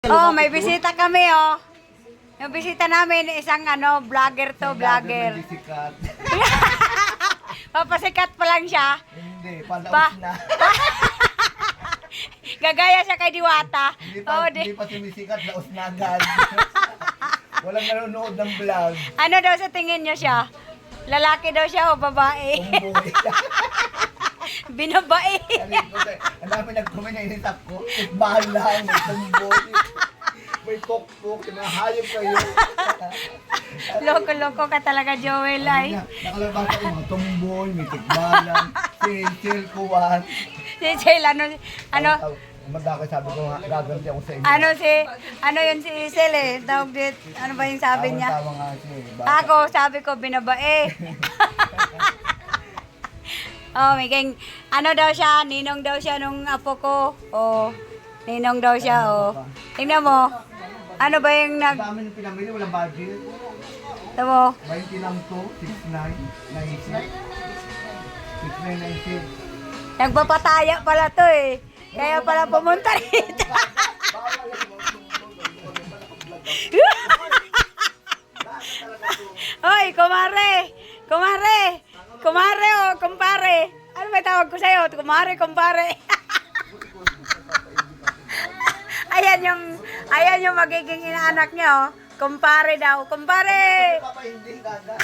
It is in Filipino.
Oh, may bisita kami, oh. Yung bisita namin, isang vlogger to, vlogger. Hindi sikat. Papasikat pa lang siya. Hindi, palaos Pa- na. Gagaya siya kay Diwata. Hindi Oh, pa, hindi pa sumisikat, laos na agad. Walang nanonood ng vlog. Ano daw sa tingin niyo siya? Lalaki daw siya o babae? Tumboy. Binabae. Ang dami nag-comment na initap ko. Itbahan lang, may tumboy. May pokpok, yung mga hayop kayo. Loko-loko ka talaga, Joel, ay. Nakalabas ako mga tumboy, may tikbalan, sil, kuwan. Si Chel, ano, Magdakay sabi ko nga, gaganti ako sa inyo. ano yun si Isel eh. Tawag dit, ano ba yung sabi niya? Tama nga siya eh. Ako, sabi ko, binabae. Oh, may gang, ano daw siya, ninong daw siya nung apo ko. Oh, ninong daw siya, oh. Tingnan mo, ano ba yung Ang dami nung pinamili, walang budget. ito mo, 20 lang to, 6,996. 6,996. nagpapataya pala to eh. Kaya pala pumunta rito. Hoy, kumare! Kumare! Kumare o kumpare! Ano ba tawag ko sa'yo? Kumare, kumpare! ayan yung magiging inaanak niya, oh. Kumpare daw. Kumpare! Papahindi ka agad.